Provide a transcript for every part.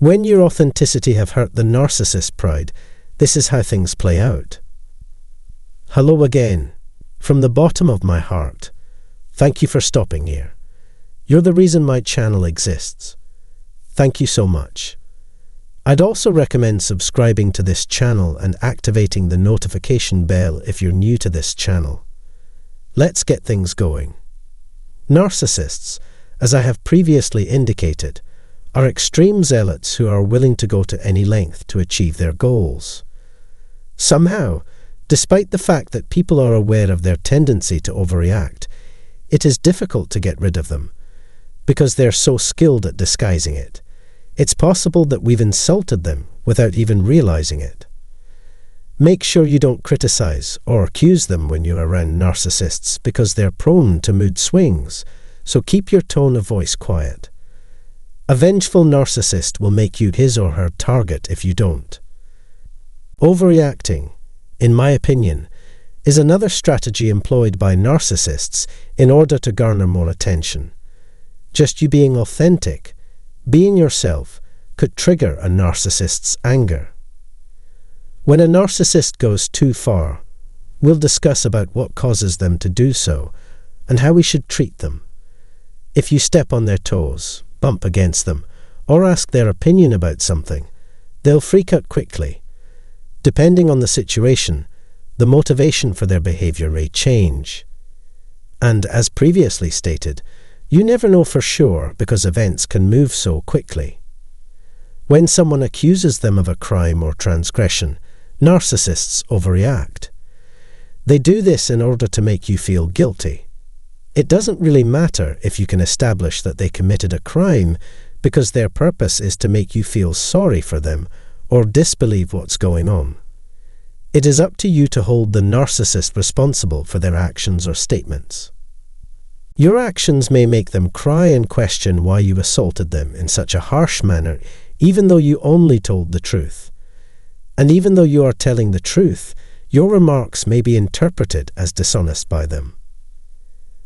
When your authenticity have hurt the narcissist pride, this is how things play out. Hello again. From the bottom of my heart, thank you for stopping here. You're the reason my channel exists. Thank you so much. I'd also recommend subscribing to this channel and activating the notification bell if you're new to this channel. Let's get things going. Narcissists, as I have previously indicated, are extreme zealots who are willing to go to any length to achieve their goals. Somehow, despite the fact that people are aware of their tendency to overreact, it is difficult to get rid of them, because they're so skilled at disguising it. It's possible that we've insulted them without even realizing it. Make sure you don't criticize or accuse them when you're around narcissists, because they're prone to mood swings, so keep your tone of voice quiet. A vengeful narcissist will make you his or her target if you don't. Overreacting, in my opinion, is another strategy employed by narcissists in order to garner more attention. Just you being authentic, being yourself, could trigger a narcissist's anger. When a narcissist goes too far, we'll discuss about what causes them to do so and how we should treat them. If you step on their toes, bump against them, or ask their opinion about something, they'll freak out quickly. Depending on the situation, the motivation for their behavior may change. And as previously stated, you never know for sure because events can move so quickly. When someone accuses them of a crime or transgression, narcissists overreact. They do this in order to make you feel guilty. It doesn't really matter if you can establish that they committed a crime, because their purpose is to make you feel sorry for them or disbelieve what's going on. It is up to you to hold the narcissist responsible for their actions or statements. Your actions may make them cry and question why you assaulted them in such a harsh manner, even though you only told the truth. And even though you are telling the truth, your remarks may be interpreted as dishonest by them.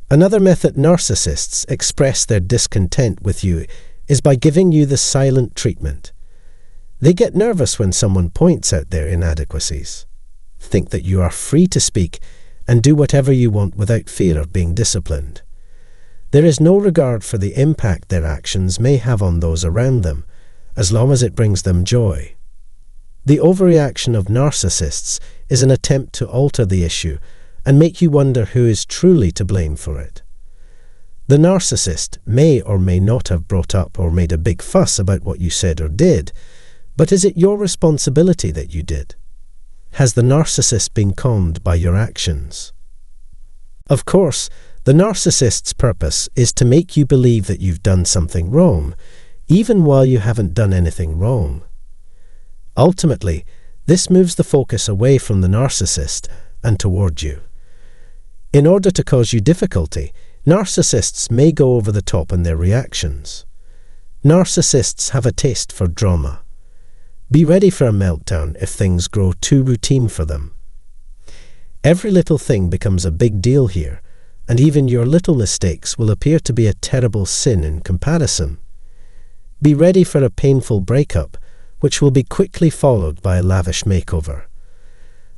Another method narcissists express their discontent with you is by giving you the silent treatment. They get nervous when someone points out their inadequacies, think that you are free to speak and do whatever you want without fear of being disciplined. There is no regard for the impact their actions may have on those around them, as long as it brings them joy. The overreaction of narcissists is an attempt to alter the issue and make you wonder who is truly to blame for it. The narcissist may or may not have brought up or made a big fuss about what you said or did, but is it your responsibility that you did? Has the narcissist been calmed by your actions? Of course, the narcissist's purpose is to make you believe that you've done something wrong, even while you haven't done anything wrong. Ultimately, this moves the focus away from the narcissist and toward you. In order to cause you difficulty, narcissists may go over the top in their reactions. Narcissists have a taste for drama. Be ready for a meltdown if things grow too routine for them. Every little thing becomes a big deal here, and even your little mistakes will appear to be a terrible sin in comparison. Be ready for a painful breakup, which will be quickly followed by a lavish makeover.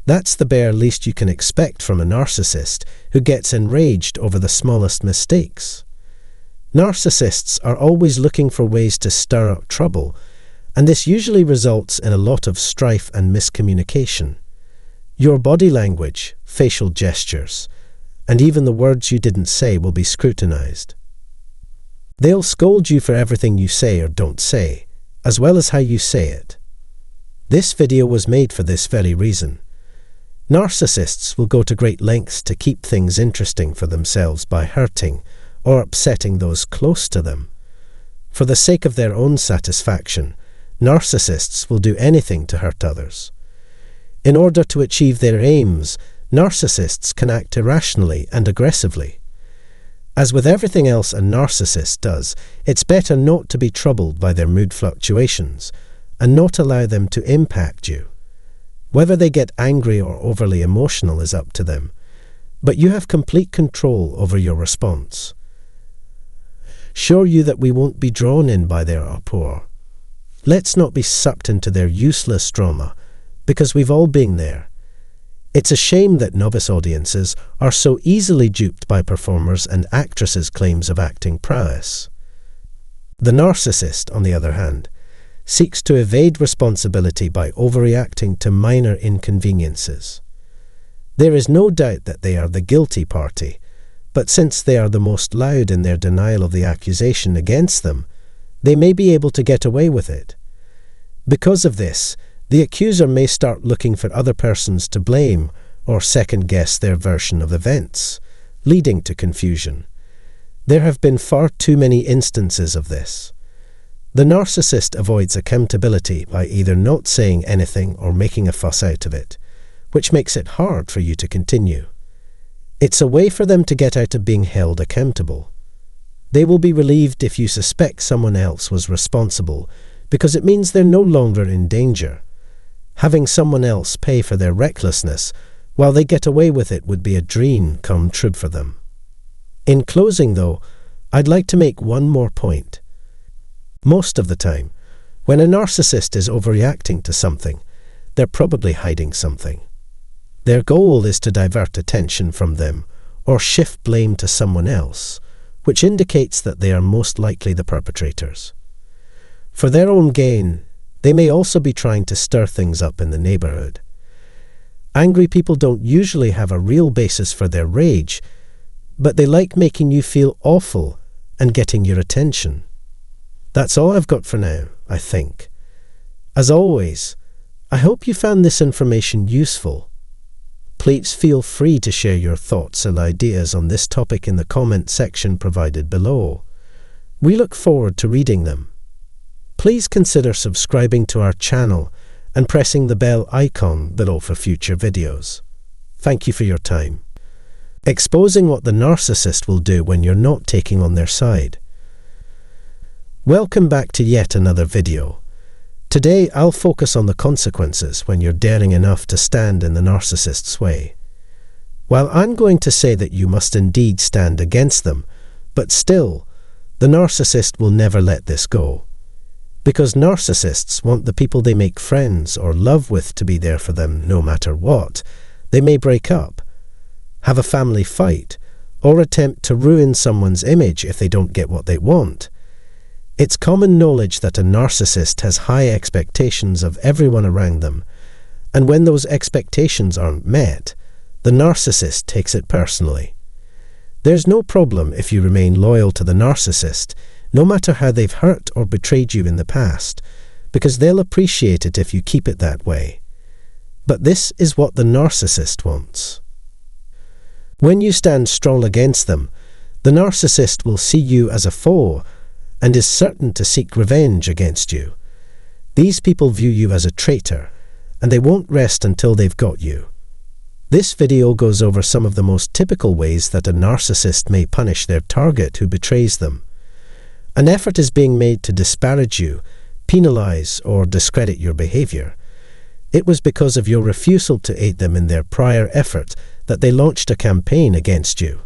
That's the bare least you can expect from a narcissist who gets enraged over the smallest mistakes. Narcissists are always looking for ways to stir up trouble, and this usually results in a lot of strife and miscommunication. Your body language, facial gestures, and even the words you didn't say will be scrutinized. They'll scold you for everything you say or don't say, as well as how you say it. This video was made for this very reason. Narcissists will go to great lengths to keep things interesting for themselves by hurting or upsetting those close to them. For the sake of their own satisfaction, narcissists will do anything to hurt others. In order to achieve their aims, narcissists can act irrationally and aggressively. As with everything else a narcissist does, it's better not to be troubled by their mood fluctuations and not allow them to impact you. Whether they get angry or overly emotional is up to them, but you have complete control over your response. Show you that we won't be drawn in by their uproar. Let's not be sucked into their useless drama, because we've all been there. It's a shame that novice audiences are so easily duped by performers and actresses' claims of acting prowess. The narcissist, on the other hand, seeks to evade responsibility by overreacting to minor inconveniences. There is no doubt that they are the guilty party, but since they are the most loud in their denial of the accusation against them, they may be able to get away with it. Because of this, the accuser may start looking for other persons to blame or second-guess their version of events, leading to confusion. There have been far too many instances of this. The narcissist avoids accountability by either not saying anything or making a fuss out of it, which makes it hard for you to continue. It's a way for them to get out of being held accountable. They will be relieved if you suspect someone else was responsible, because it means they're no longer in danger. Having someone else pay for their recklessness while they get away with it would be a dream come true for them. In closing, though, I'd like to make one more point. Most of the time, when a narcissist is overreacting to something, they're probably hiding something. Their goal is to divert attention from them or shift blame to someone else, which indicates that they are most likely the perpetrators. For their own gain, they may also be trying to stir things up in the neighborhood. Angry people don't usually have a real basis for their rage, but they like making you feel awful and getting your attention. That's all I've got for now, I think. As always, I hope you found this information useful. Please feel free to share your thoughts and ideas on this topic in the comment section provided below. We look forward to reading them. Please consider subscribing to our channel and pressing the bell icon below for future videos. Thank you for your time. Exposing what the narcissist will do when you're not taking on their side. Welcome back to yet another video. Today I'll focus on the consequences when you're daring enough to stand in the narcissist's way. While I'm going to say that you must indeed stand against them, but still, the narcissist will never let this go. Because narcissists want the people they make friends or love with to be there for them no matter what, they may break up, have a family fight, or attempt to ruin someone's image if they don't get what they want. It's common knowledge that a narcissist has high expectations of everyone around them, and when those expectations aren't met, the narcissist takes it personally. There's no problem if you remain loyal to the narcissist, no matter how they've hurt or betrayed you in the past, because they'll appreciate it if you keep it that way. But this is what the narcissist wants. When you stand strong against them, the narcissist will see you as a foe and is certain to seek revenge against you. These people view you as a traitor, and they won't rest until they've got you. This video goes over some of the most typical ways that a narcissist may punish their target who betrays them. An effort is being made to disparage you, penalize, or discredit your behavior. It was because of your refusal to aid them in their prior effort that they launched a campaign against you.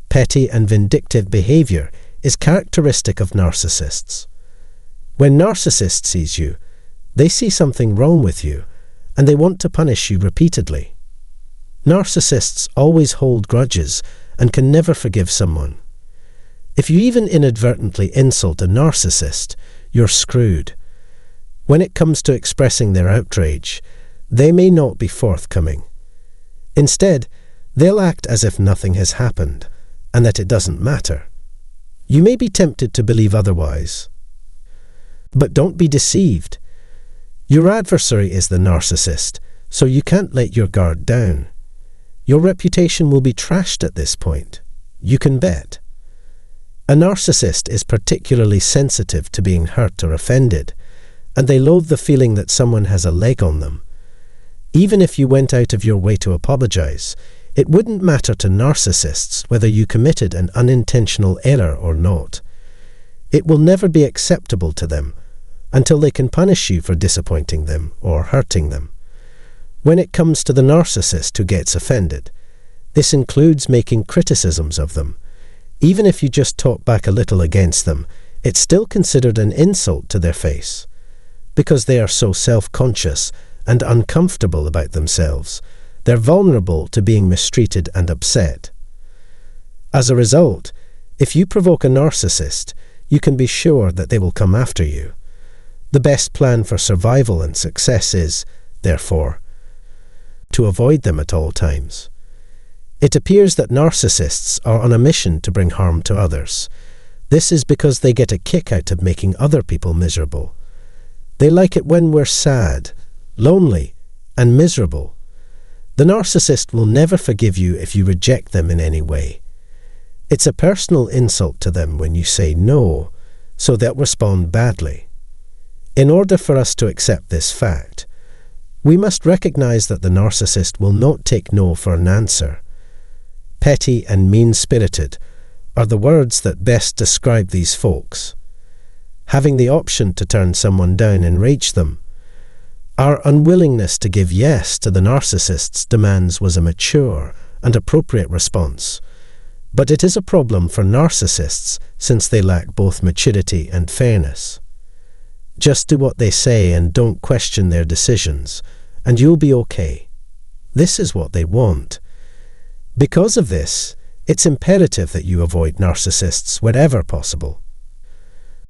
Petty and vindictive behavior is characteristic of narcissists. When narcissist sees you, they see something wrong with you, and they want to punish you repeatedly. Narcissists always hold grudges and can never forgive someone. If you even inadvertently insult a narcissist, you're screwed. When it comes to expressing their outrage, they may not be forthcoming. Instead, they'll act as if nothing has happened, and that it doesn't matter. You may be tempted to believe otherwise. But don't be deceived. Your adversary is the narcissist, so you can't let your guard down. Your reputation will be trashed at this point. You can bet. A narcissist is particularly sensitive to being hurt or offended, and they loathe the feeling that someone has a leg on them. Even if you went out of your way to apologize, it wouldn't matter to narcissists whether you committed an unintentional error or not. It will never be acceptable to them until they can punish you for disappointing them or hurting them. When it comes to the narcissist who gets offended, this includes making criticisms of them. Even if you just talk back a little against them, it's still considered an insult to their face. because they are so self-conscious and uncomfortable about themselves. They're vulnerable to being mistreated and upset. As a result, if you provoke a narcissist, you can be sure that they will come after you. The best plan for survival and success is, therefore, to avoid them at all times. It appears that narcissists are on a mission to bring harm to others. This is because they get a kick out of making other people miserable. They like it when we're sad, lonely, and miserable. The narcissist will never forgive you if you reject them in any way. It's a personal insult to them when you say no, so they'll respond badly. In order for us to accept this fact, we must recognize that the narcissist will not take no for an answer. Petty and mean-spirited are the words that best describe these folks. Having the option to turn someone down enraged them. Our unwillingness to give yes to the narcissist's demands was a mature and appropriate response. But it is a problem for narcissists since they lack both maturity and fairness. Just do what they say and don't question their decisions, and you'll be okay. This is what they want. Because of this, it's imperative that you avoid narcissists wherever possible.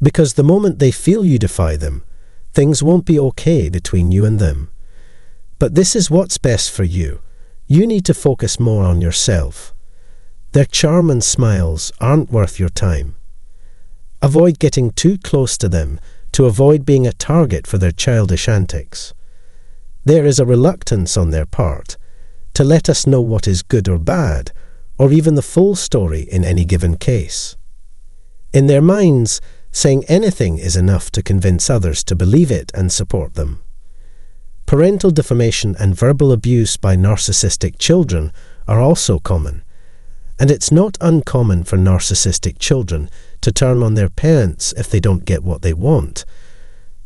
Because the moment they feel you defy them, things won't be okay between you and them. But this is what's best for you. You need to focus more on yourself. Their charm and smiles aren't worth your time. Avoid getting too close to them to avoid being a target for their childish antics. There is a reluctance on their part to let us know what is good or bad, or even the full story in any given case. In their minds, saying anything is enough to convince others to believe it and support them. Parental defamation and verbal abuse by narcissistic children are also common, and it's not uncommon for narcissistic children to turn on their parents if they don't get what they want.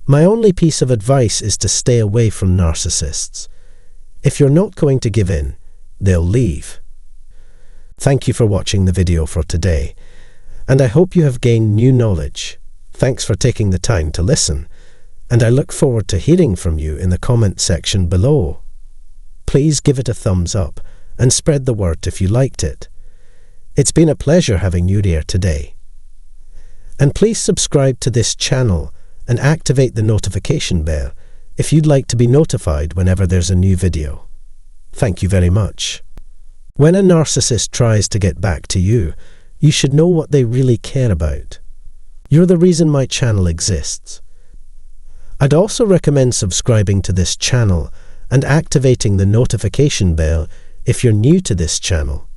My only piece of advice is to stay away from narcissists. If you're not going to give in, they'll leave. Thank you for watching the video for today, and I hope you have gained new knowledge. Thanks for taking the time to listen, and I look forward to hearing from you in the comment section below. Please give it a thumbs up and spread the word if you liked it. It's been a pleasure having you here today. And please subscribe to this channel and activate the notification bell if you'd like to be notified whenever there's a new video. Thank you very much. When a narcissist tries to get back to you, you should know what they really care about. You're the reason my channel exists. I'd also recommend subscribing to this channel and activating the notification bell if you're new to this channel.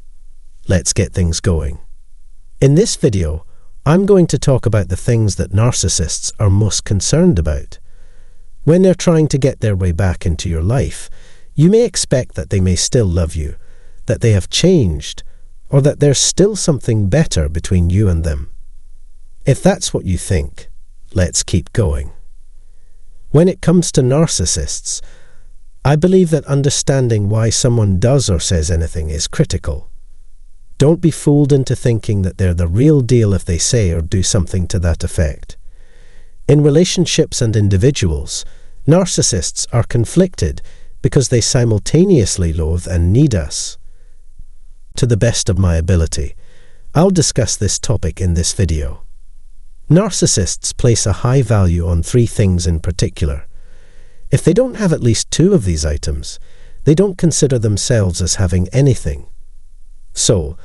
Let's get things going. In this video, I'm going to talk about the things that narcissists are most concerned about. When they're trying to get their way back into your life, you may expect that they may still love you, that they have changed, or that there's still something better between you and them. If that's what you think, let's keep going. When it comes to narcissists, I believe that understanding why someone does or says anything is critical. Don't be fooled into thinking that they're the real deal if they say or do something to that effect. In relationships and individuals, narcissists are conflicted because they simultaneously loathe and need us. To the best of my ability, I'll discuss this topic in this video. Narcissists place a high value on 3 things in particular. If they don't have at least 2 of these items, they don't consider themselves as having anything. So,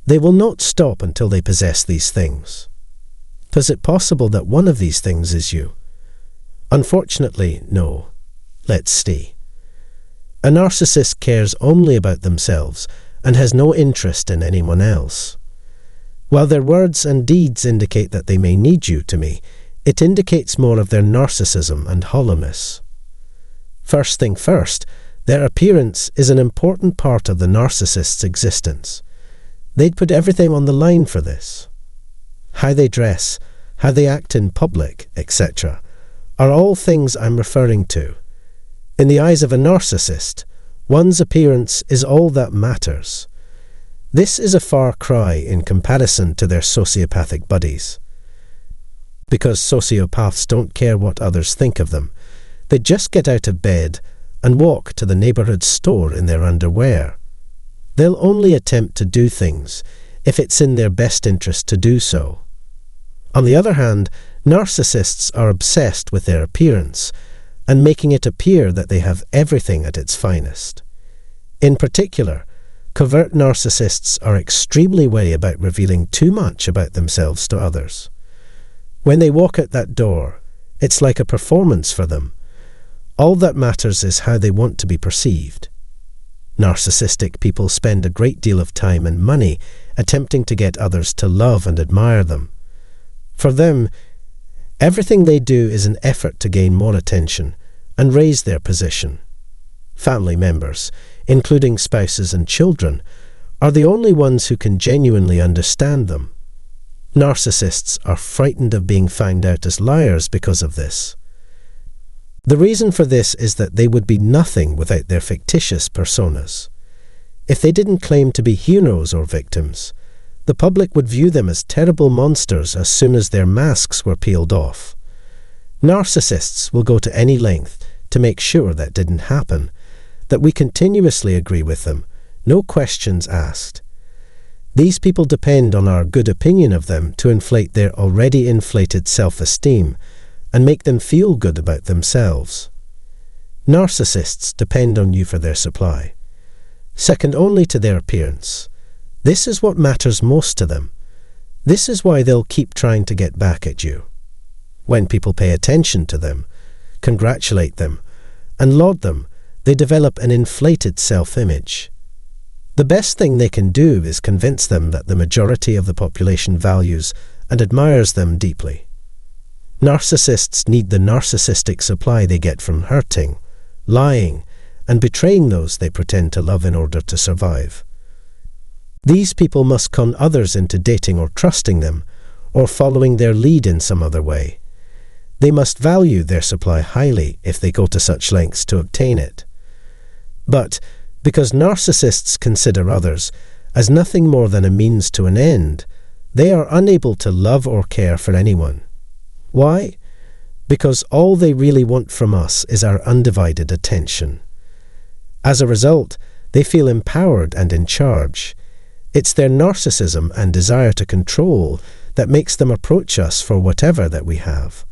they will not stop until they possess these things. Is it possible that one of these things is you? Unfortunately, no. Let's see. A narcissist cares only about themselves and has no interest in anyone else. While their words and deeds indicate that they may need you to me, it indicates more of their narcissism and hollowness. First thing first, their appearance is an important part of the narcissist's existence. They'd put everything on the line for this. How they dress, how they act in public, etc., are all things I'm referring to. In the eyes of a narcissist, one's appearance is all that matters. This is a far cry in comparison to their sociopathic buddies. Because sociopaths don't care what others think of them. They just get out of bed and walk to the neighborhood store in their underwear. They'll only attempt to do things if it's in their best interest to do so. On the other hand, narcissists are obsessed with their appearance and making it appear that they have everything at its finest. In particular, covert narcissists are extremely wary about revealing too much about themselves to others. When they walk out that door, it's like a performance for them. All that matters is how they want to be perceived. Narcissistic people spend a great deal of time and money attempting to get others to love and admire them. For them, everything they do is an effort to gain more attention and raise their position. Family members, including spouses and children, are the only ones who can genuinely understand them. Narcissists are frightened of being found out as liars because of this. The reason for this is that they would be nothing without their fictitious personas. If they didn't claim to be heroes or victims, the public would view them as terrible monsters as soon as their masks were peeled off. Narcissists will go to any length to make sure that didn't happen, that we continuously agree with them, no questions asked. These people depend on our good opinion of them to inflate their already inflated self-esteem and make them feel good about themselves. Narcissists depend on you for their supply. Second only to their appearance. This is what matters most to them. This is why they'll keep trying to get back at you. When people pay attention to them, congratulate them, and laud them, they develop an inflated self-image. The best thing they can do is convince them that the majority of the population values and admires them deeply. Narcissists need the narcissistic supply they get from hurting, lying, and betraying those they pretend to love in order to survive. These people must con others into dating or trusting them, or following their lead in some other way. They must value their supply highly if they go to such lengths to obtain it. But because narcissists consider others as nothing more than a means to an end, they are unable to love or care for anyone. Why? Because all they really want from us is our undivided attention. As a result, they feel empowered and in charge. It's their narcissism and desire to control that makes them approach us for whatever that we have.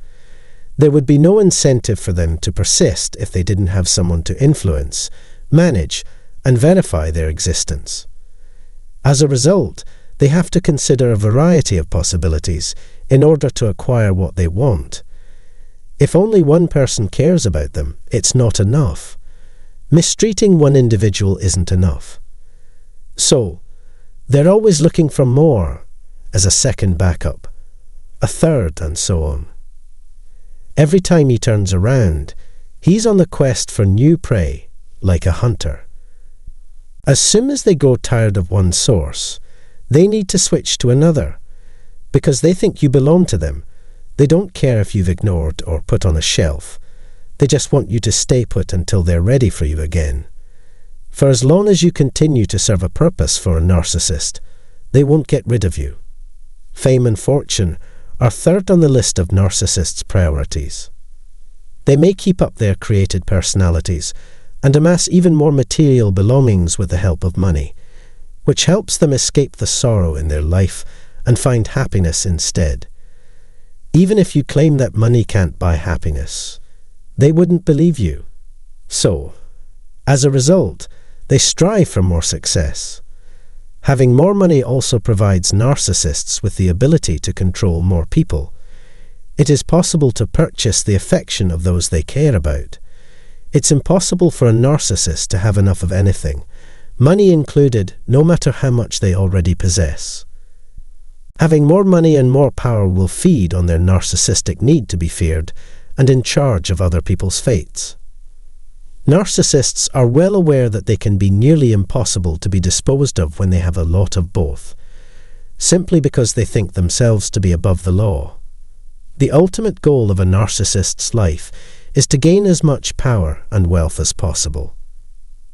There would be no incentive for them to persist if they didn't have someone to influence, manage, and verify their existence. As a result, they have to consider a variety of possibilities in order to acquire what they want. If only one person cares about them, it's not enough. Mistreating one individual isn't enough. So, they're always looking for more, as a second backup, a third, and so on. Every time he turns around, he's on the quest for new prey, like a hunter. As soon as they grow tired of one source, they need to switch to another. Because they think you belong to them, they don't care if you've ignored or put on a shelf. They just want you to stay put until they're ready for you again. For as long as you continue to serve a purpose for a narcissist, they won't get rid of you. Fame and fortune are third on the list of narcissists' priorities. They may keep up their created personalities and amass even more material belongings with the help of money, which helps them escape the sorrow in their life and find happiness instead. Even if you claim that money can't buy happiness, they wouldn't believe you. So, as a result, they strive for more success. Having more money also provides narcissists with the ability to control more people. It is possible to purchase the affection of those they care about. It's impossible for a narcissist to have enough of anything, money included, no matter how much they already possess. Having more money and more power will feed on their narcissistic need to be feared and in charge of other people's fates. Narcissists are well aware that they can be nearly impossible to be disposed of when they have a lot of both, simply because they think themselves to be above the law. The ultimate goal of a narcissist's life is to gain as much power and wealth as possible.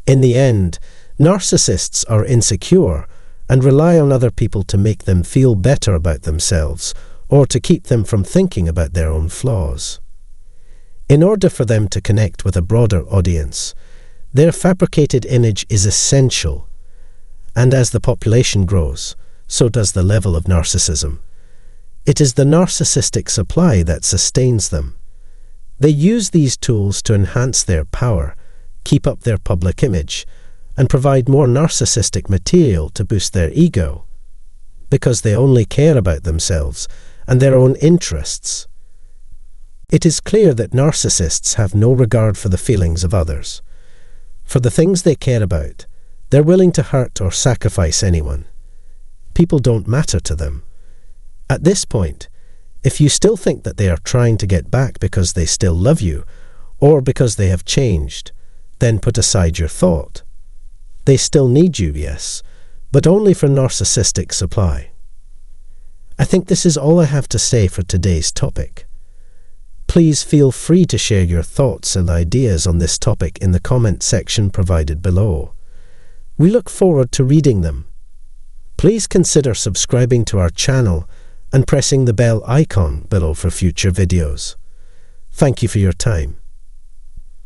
In the end, narcissists are insecure and rely on other people to make them feel better about themselves or to keep them from thinking about their own flaws. In order for them to connect with a broader audience, their fabricated image is essential, and as the population grows, so does the level of narcissism. It is the narcissistic supply that sustains them. They use these tools to enhance their power, keep up their public image, and provide more narcissistic material to boost their ego, because they only care about themselves and their own interests. It is clear that narcissists have no regard for the feelings of others. For the things they care about, they're willing to hurt or sacrifice anyone. People don't matter to them. At this point, if you still think that they are trying to get back because they still love you, or because they have changed, then put aside your thought. They still need you, yes, but only for narcissistic supply. I think this is all I have to say for today's topic. Please feel free to share your thoughts and ideas on this topic in the comment section provided below. We look forward to reading them. Please consider subscribing to our channel and pressing the bell icon below for future videos. Thank you for your time.